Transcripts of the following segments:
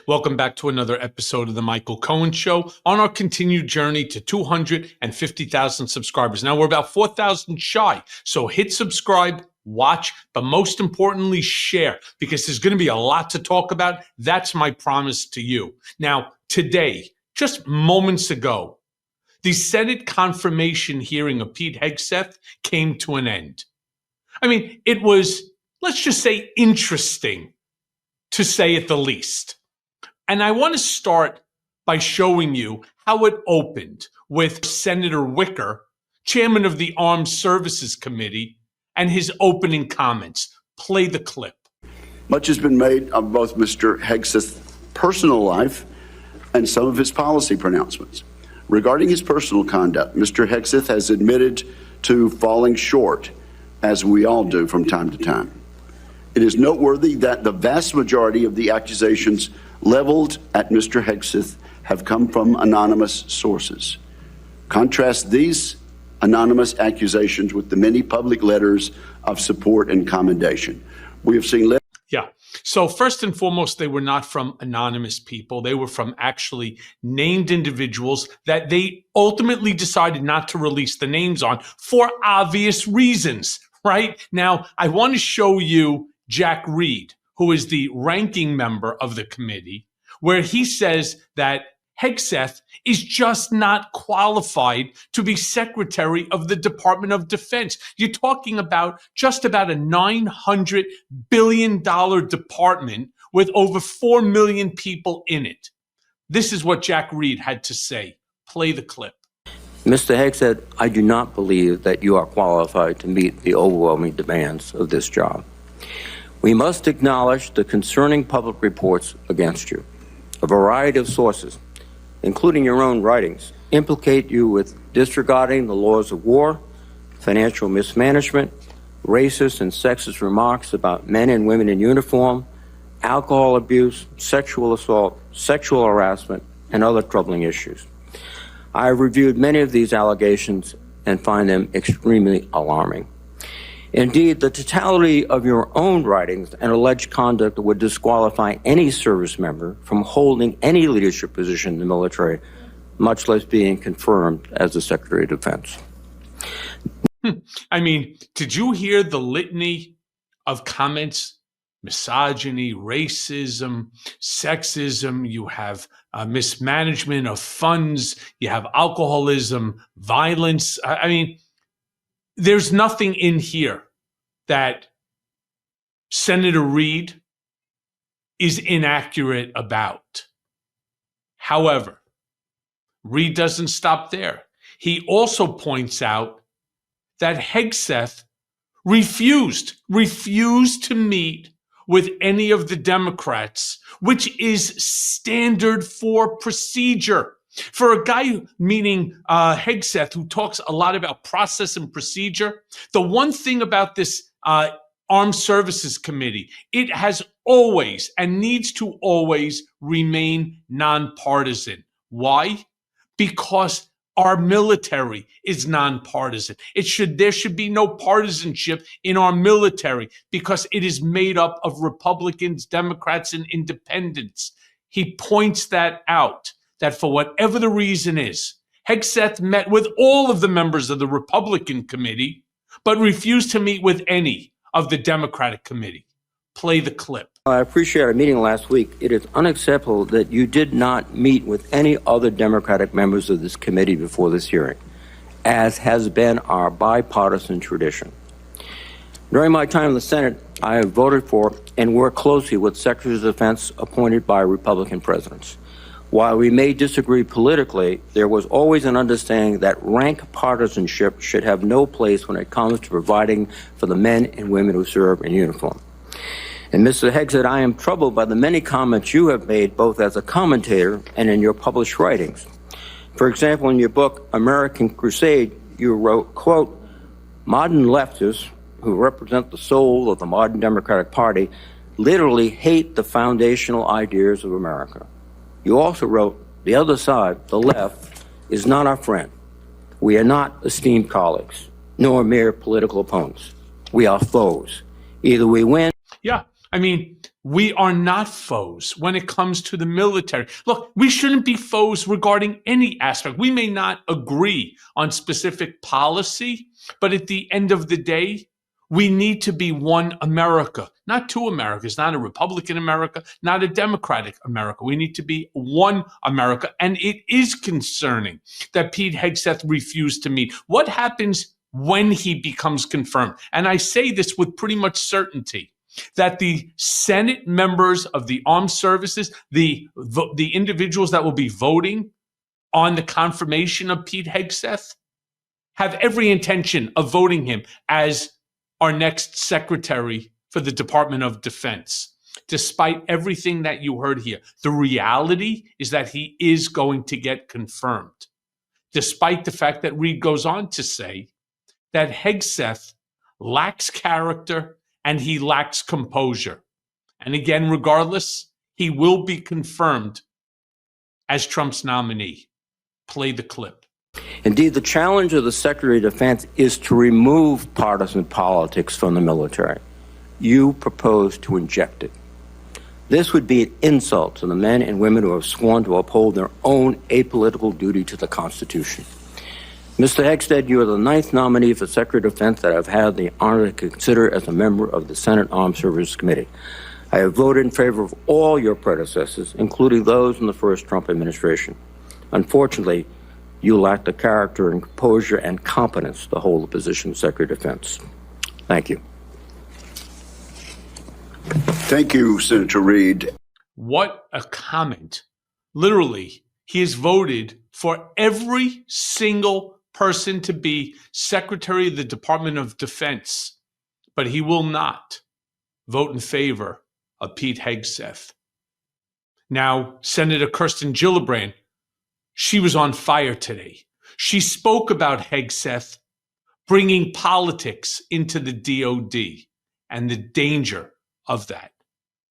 Welcome back to another episode of the Michael Cohen Show on our continued journey to 250,000 subscribers. Now we're about 4,000 shy, so hit subscribe, watch, but most importantly, share, because there's going to be a lot to talk about. That's my promise to you. Now, today, just moments ago, the Senate confirmation hearing of Pete Hegseth came to an end. I mean, it was, let's just say, interesting, to say at the least. And I want to start by showing you how it opened with Senator Wicker, chairman of the Armed Services Committee, and his opening comments. Play the clip. Much has been made of both Mr. Hegseth's personal life and some of his policy pronouncements. Regarding his personal conduct, Mr. Hegseth has admitted to falling short, as we all do from time to time. It is noteworthy that the vast majority of the accusations leveled at Mr. Hegseth have come from anonymous sources. Contrast these anonymous accusations with the many public letters of support and commendation. We have seen Yeah. So first and foremost, they were not from anonymous people. They were from actually named individuals that they ultimately decided not to release the names on for obvious reasons, right? Now, I want to show you Jack Reed, who is the ranking member of the committee, where he says that Hegseth is just not qualified to be Secretary of the Department of Defense. You're talking about just about a $900 billion department with over 4 million people in it. This is what Jack Reed had to say. Play the clip. Mr. Hegseth, I do not believe that you are qualified to meet the overwhelming demands of this job. We must acknowledge the concerning public reports against you. A variety of sources, including your own writings, implicate you with disregarding the laws of war, financial mismanagement, racist and sexist remarks about men and women in uniform, alcohol abuse, sexual assault, sexual harassment, and other troubling issues. I have reviewed many of these allegations and find them extremely alarming. Indeed, the totality of your own writings and alleged conduct would disqualify any service member from holding any leadership position in the military, much less being confirmed as the Secretary of Defense. I mean, did you hear the litany of comments? Misogyny, racism, sexism, you have mismanagement of funds, you have alcoholism, violence. I mean, there's nothing in here that Senator Reed is inaccurate about. However, Reed doesn't stop there. He also points out that Hegseth refused to meet with any of the Democrats, which is standard for procedure. For a guy, meaning Hegseth, who talks a lot about process and procedure, the one thing about this Armed Services Committee, it has always and needs to always remain nonpartisan. Why? Because our military is nonpartisan. There should be no partisanship in our military because it is made up of Republicans, Democrats, and independents. He points that out, that for whatever the reason is, Hegseth met with all of the members of the Republican committee, but refused to meet with any of the Democratic committee. Play the clip. I appreciate our meeting last week. It is unacceptable that you did not meet with any other Democratic members of this committee before this hearing, as has been our bipartisan tradition. During my time in the Senate, I have voted for and worked closely with Secretaries of Defense appointed by Republican presidents. While we may disagree politically, there was always an understanding that rank partisanship should have no place when it comes to providing for the men and women who serve in uniform. And Mr. Hegseth, I am troubled by the many comments you have made both as a commentator and in your published writings. For example, in your book, American Crusade, you wrote, quote, modern leftists who represent the soul of the modern Democratic Party literally hate the foundational ideas of America. You also wrote, the other side, the left, is not our friend. We are not esteemed colleagues, nor mere political opponents. We are foes. Either we win. Yeah. I mean, we are not foes when it comes to the military. Look, we shouldn't be foes regarding any aspect. We may not agree on specific policy, but at the end of the day, we need to be one America, not two Americas, not a Republican America, not a Democratic America. We need to be one America. And it is concerning that Pete Hegseth refused to meet. What happens when he becomes confirmed? And I say this with pretty much certainty, that the Senate members of the armed services, the individuals that will be voting on the confirmation of Pete Hegseth, have every intention of voting him as our next secretary for the Department of Defense. Despite everything that you heard here, the reality is that he is going to get confirmed. Despite the fact that Reed goes on to say that Hegseth lacks character and he lacks composure. And again, regardless, he will be confirmed as Trump's nominee. Play the clip. Indeed, the challenge of the Secretary of Defense is to remove partisan politics from the military. You propose to inject it. This would be an insult to the men and women who have sworn to uphold their own apolitical duty to the Constitution. Mr. Hegseth, you are the 9th nominee for Secretary of Defense that I've had the honor to consider as a member of the Senate Armed Services Committee. I have voted in favor of all your predecessors, including those in the first Trump administration. Unfortunately, you lack the character and composure and competence to hold the position of Secretary of Defense. Thank you. Thank you, Senator Reed. What a comment. Literally, he has voted for every single person to be Secretary of the Department of Defense, but he will not vote in favor of Pete Hegseth. Now, Senator Kirsten Gillibrand, she was on fire today. She spoke about Hegseth bringing politics into the DOD and the danger of that.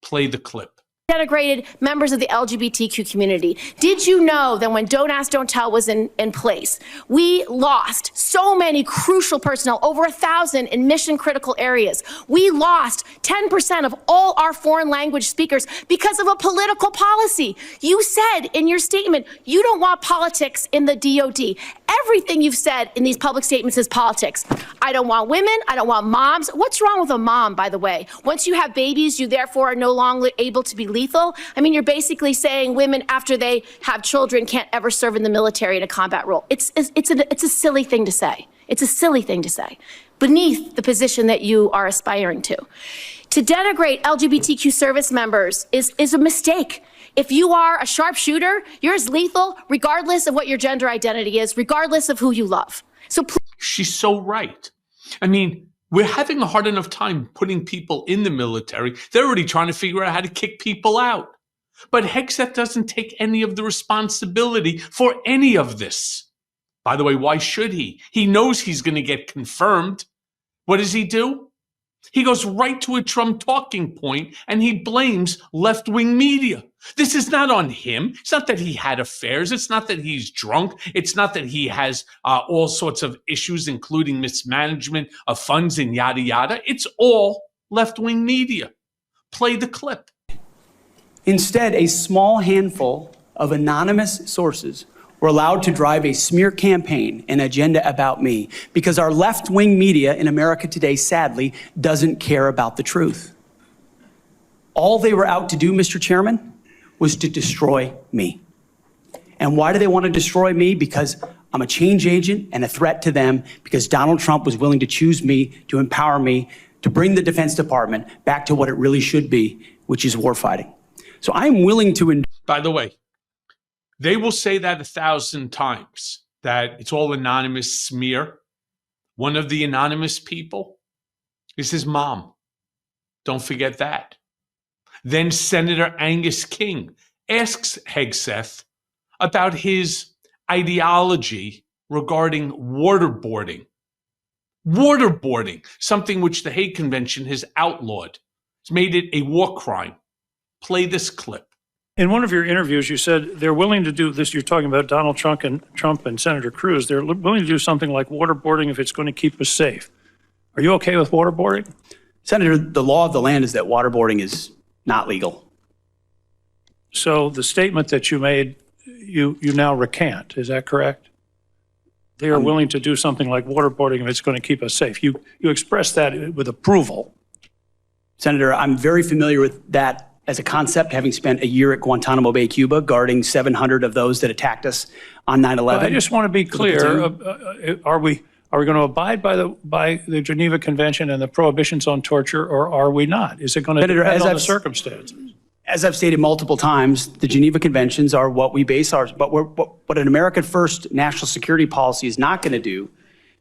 Play the clip. Denigrated members of the LGBTQ community. Did you know that when Don't Ask, Don't Tell was in place, we lost so many crucial personnel, over 1,000 in mission critical areas. We lost 10% of all our foreign language speakers because of a political policy. You said in your statement, you don't want politics in the DOD. Everything you've said in these public statements is politics. I don't want women. I don't want moms. What's wrong with a mom, by the way? Once you have babies, you therefore are no longer able to be lethal. I mean, you're basically saying women after they have children can't ever serve in the military in a combat role. It's a silly thing to say. It's a silly thing to say beneath the position that you are aspiring to. To denigrate LGBTQ service members is a mistake. If you are a sharpshooter, you're as lethal regardless of what your gender identity is, regardless of who you love. So she's so right. I mean, we're having a hard enough time putting people in the military. They're already trying to figure out how to kick people out. But Hegseth doesn't take any of the responsibility for any of this. By the way, why should he? He knows he's going to get confirmed. What does he do? He goes right to a Trump talking point and he blames left-wing media. This is not on him. It's not that he had affairs. It's not that he's drunk. It's not that he has all sorts of issues, including mismanagement of funds and yada, yada. It's all left-wing media. Play the clip. Instead, a small handful of anonymous sources were allowed to drive a smear campaign and agenda about me because our left-wing media in America today, sadly, doesn't care about the truth. All they were out to do, Mr. Chairman, was to destroy me. And why do they want to destroy me? Because I'm a change agent and a threat to them, because Donald Trump was willing to choose me, to empower me, to bring the Defense Department back to what it really should be, which is warfighting. So I'm willing to... By the way, they will say that 1,000 times, that it's all anonymous smear. One of the anonymous people is his mom. Don't forget that. Then Senator Angus King asks Hegseth about his ideology regarding waterboarding. Waterboarding, something which the Hague Convention has outlawed. It's made it a war crime. Play this clip. In one of your interviews, you said they're willing to do this. You're talking about Donald Trump and Senator Cruz. They're willing to do something like waterboarding if it's going to keep us safe. Are you okay with waterboarding? Senator, the law of the land is that waterboarding is not legal. So the statement that you made, you now recant, is that correct? They are willing to do something like waterboarding if it's going to keep us safe. You expressed that with approval. Senator, I'm very familiar with that as a concept, having spent a year at Guantanamo Bay, Cuba, guarding 700 of those that attacked us on 9/11. I just want to be clear. Are we going to abide by the Geneva Convention and the prohibitions on torture, or are we not? Is it going to depend on the circumstances? As I've stated multiple times, the Geneva Conventions are what we base ours. But what an American first national security policy is not going to do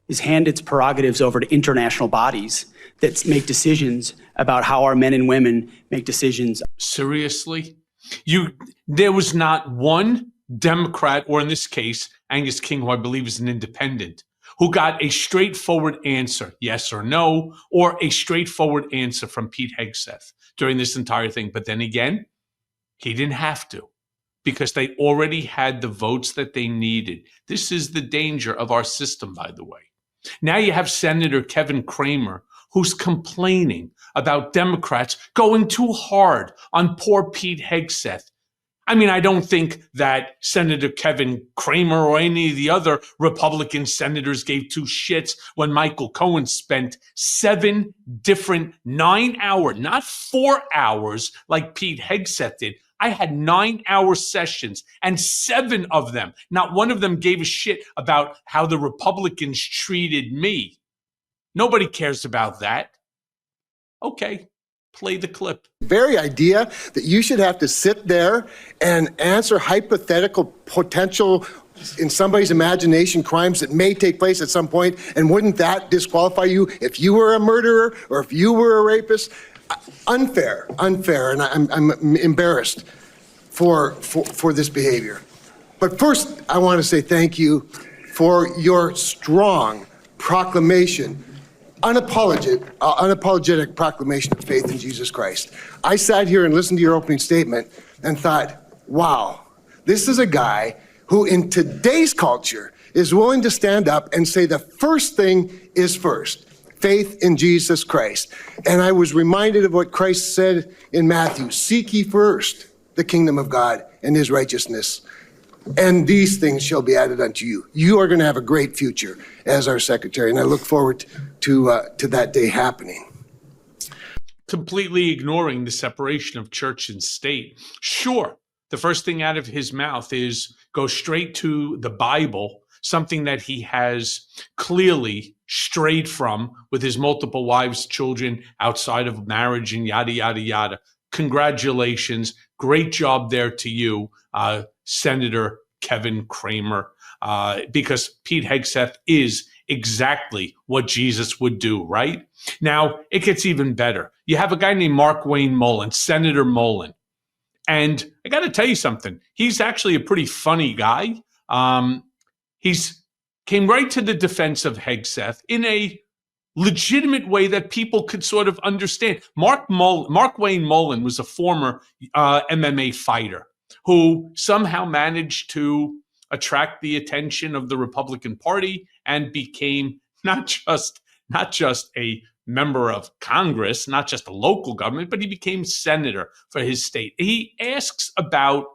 is hand its prerogatives over to international bodies that make decisions about how our men and women make decisions. Seriously? There was not one Democrat, or in this case, Angus King, who I believe is an independent, who got a straightforward answer, yes or no, or a straightforward answer from Pete Hegseth during this entire thing. But then again, he didn't have to, because they already had the votes that they needed. This is the danger of our system, by the way. Now you have Senator Kevin Kramer, who's complaining about Democrats going too hard on poor Pete Hegseth. I mean, I don't think that Senator Kevin Kramer or any of the other Republican senators gave two shits when Michael Cohen spent 7 different 9-hour, not 4 hours like Pete Hegseth did. I had 9-hour sessions, and 7 of them, not one of them gave a shit about how the Republicans treated me. Nobody cares about that. Okay. Play the clip. Very idea that you should have to sit there and answer hypothetical potential in somebody's imagination crimes that may take place at some point, and wouldn't that disqualify you if you were a murderer or if you were a rapist? Unfair, and I'm embarrassed for this behavior. But first, I want to say thank you for your strong proclamation, unapologetic proclamation of faith in Jesus Christ. I sat here and listened to your opening statement and thought, wow, this is a guy who in today's culture is willing to stand up and say the first thing is first, faith in Jesus Christ. And I was reminded of what Christ said in Matthew, seek ye first the kingdom of God and his righteousness, and these things shall be added unto you. You are going to have a great future as our secretary, and I look forward to that day happening. Completely ignoring the separation of church and state. Sure, the first thing out of his mouth is go straight to the Bible, something that he has clearly strayed from with his multiple wives, children outside of marriage, and yada, yada, yada. Congratulations. Great job there to you, Senator Kevin Kramer, because Pete Hegseth is exactly what Jesus would do, right? Now, it gets even better. You have a guy named Mark Wayne Mullin, Senator Mullin. And I got to tell you something. He's actually a pretty funny guy. He's came right to the defense of Hegseth in a legitimate way that people could sort of understand. Mark Wayne Mullin was a former MMA fighter who somehow managed to attract the attention of the Republican Party and became not just a member of Congress, not just a local government, but he became senator for his state. He asks about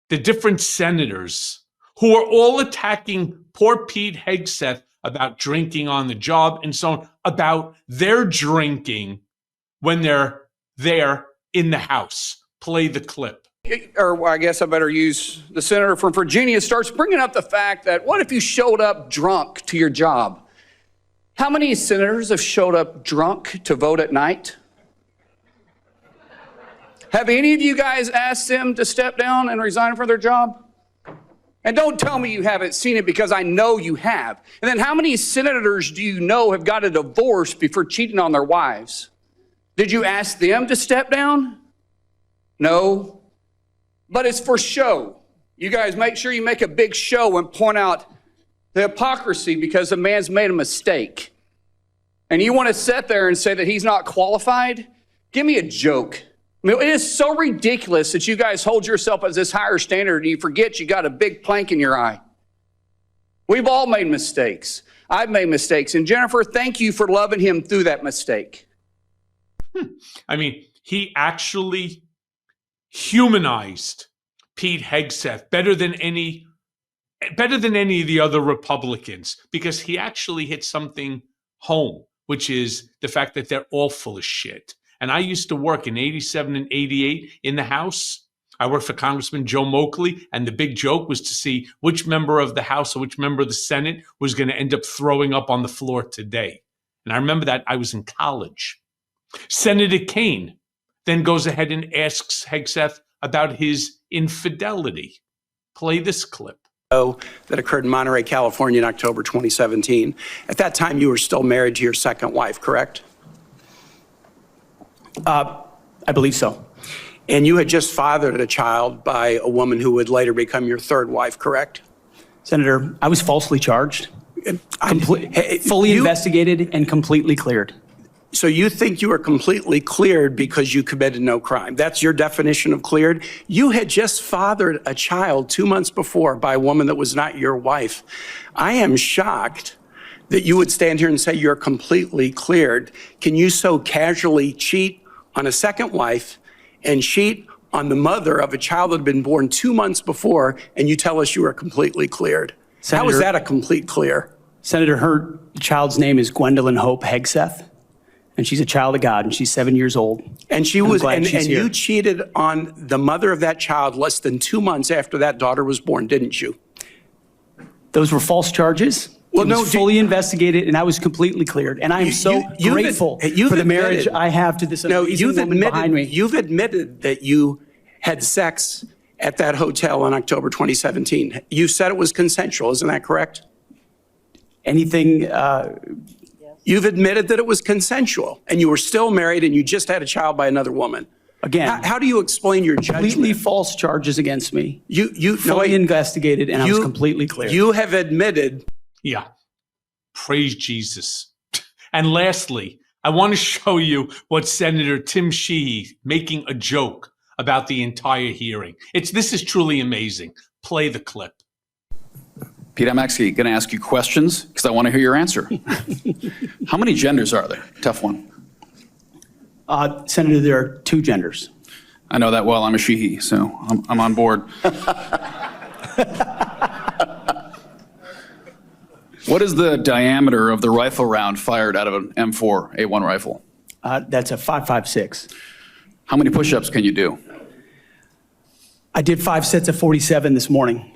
the different senators who are all attacking poor Pete Hegseth about drinking on the job and so on, about their drinking when they're there in the House. Play the clip. Or I guess I better use the senator from Virginia starts bringing up the fact that what if you showed up drunk to your job? How many senators have showed up drunk to vote at night? Have any of you guys asked them to step down and resign from their job? And don't tell me you haven't seen it, because I know you have. And then how many senators do you know have got a divorce before cheating on their wives? Did you ask them to step down? No. But it's for show. You guys make sure you make a big show and point out the hypocrisy because the man's made a mistake. And you want to sit there and say that he's not qualified? Give me a joke. I mean, it is so ridiculous that you guys hold yourself as this higher standard and you forget you got a big plank in your eye. We've all made mistakes. I've made mistakes. And Jennifer, thank you for loving him through that mistake. I mean, he actually humanized Pete Hegseth better than any of the other Republicans, because he actually hit something home, which is the fact that they're all full of shit. And I used to work in 87 and 88 in the House. I worked for Congressman Joe Moakley, and the big joke was to see which member of the House or which member of the Senate was going to end up throwing up on the floor today. And I remember that I was in college. Senator Cohen then goes ahead and asks Hegseth about his infidelity. Play this clip. That occurred in Monterey, California in October 2017. At that time, you were still married to your second wife, correct? I believe so. And you had just fathered a child by a woman who would later become your third wife, correct? Senator, I was falsely charged, fully investigated, and completely cleared. So you think you were completely cleared because you committed no crime. That's your definition of cleared? You had just fathered a child 2 months before by a woman that was not your wife. I am shocked that you would stand here and say you're completely cleared. Can you so casually cheat on a second wife and cheat on the mother of a child that had been born 2 months before, and you tell us you are completely cleared? How is that a complete clear? Senator, her child's name is Gwendolyn Hope Hegseth, and she's a child of God, and she's 7 years old. And she was, and you cheated on the mother of that child less than 2 months after that daughter was born, didn't you? Those were false charges. Well, no, fully investigated, and I was completely cleared. And I am so grateful for the marriage I have to this amazing woman behind me. You've admitted that you had sex at that hotel in October 2017. You said it was consensual, isn't that correct? Anything? You've admitted that it was consensual, and you were still married, and you just had a child by another woman. Again, how do you explain your judgment? Completely false charges against me. You fully investigated, and I was completely clear. You have admitted. Yeah. Praise Jesus. And lastly, I want to show you what Senator Tim Sheehy making a joke about the entire hearing. This is truly amazing. Play the clip. Pete, I'm actually going to ask you questions because I want to hear your answer. How many genders are there? Tough one. Senator, there are 2 genders. I know that well. I'm a Sheehy, so I'm on board. What is the diameter of the rifle round fired out of an M4 A1 rifle? That's a 5.56. How many push-ups can you do? I did 5 sets of 47 this morning.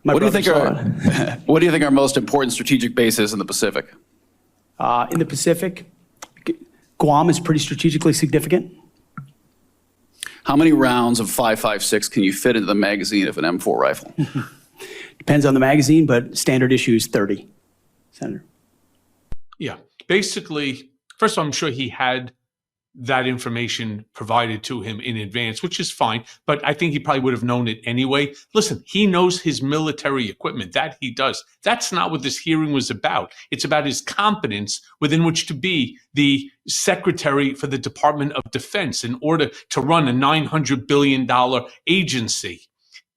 What do you think are most important strategic bases in the Pacific? In the Pacific, Guam is pretty strategically significant. How many rounds of 5.56 can you fit into the magazine of an M4 rifle? Depends on the magazine, but standard issue is 30, Senator. Yeah. Basically, first of all, I'm sure he had that information provided to him in advance, which is fine, but I think he probably would have known it anyway. Listen, he knows his military equipment. That he does. That's not what this hearing was about. It's about his competence within which to be the Secretary for the Department of Defense in order to run a $900 billion agency.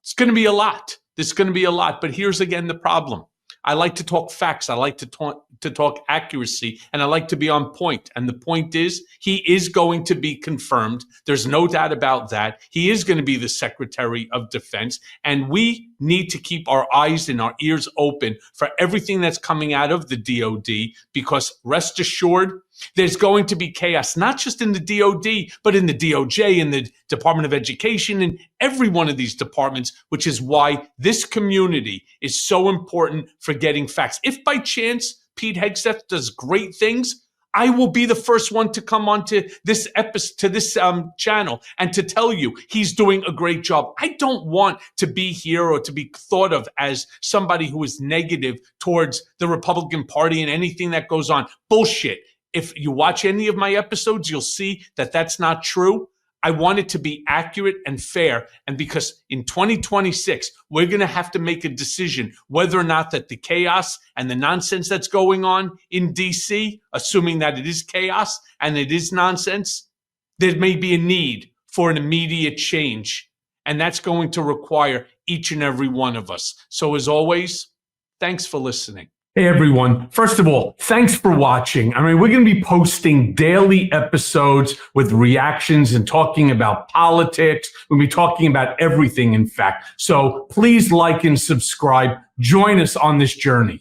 It's going to be a lot. There's going to be a lot, but here's again the problem. I like to talk facts. I like to talk accuracy, and I like to be on point. And the point is, he is going to be confirmed. There's no doubt about that. He is going to be the Secretary of Defense, and we need to keep our eyes and our ears open for everything that's coming out of the DOD, because rest assured, there's going to be chaos, not just in the DOD, but in the DOJ, in the Department of Education, in every one of these departments, which is why this community is so important for getting facts. If by chance Pete Hegseth does great things, I will be the first one to come onto this episode, to this channel, and to tell you he's doing a great job. I don't want to be here or to be thought of as somebody who is negative towards the Republican Party and anything that goes on. Bullshit. If you watch any of my episodes, you'll see that that's not true. I want it to be accurate and fair. And because in 2026, we're going to have to make a decision whether or not that the chaos and the nonsense that's going on in DC, assuming that it is chaos and it is nonsense, there may be a need for an immediate change. And that's going to require each and every one of us. So as always, Thanks for listening. Hey, everyone. First of all, thanks for watching. I mean, we're going to be posting daily episodes with reactions and talking about politics. We'll be talking about everything, in fact. So please like and subscribe. Join us on this journey.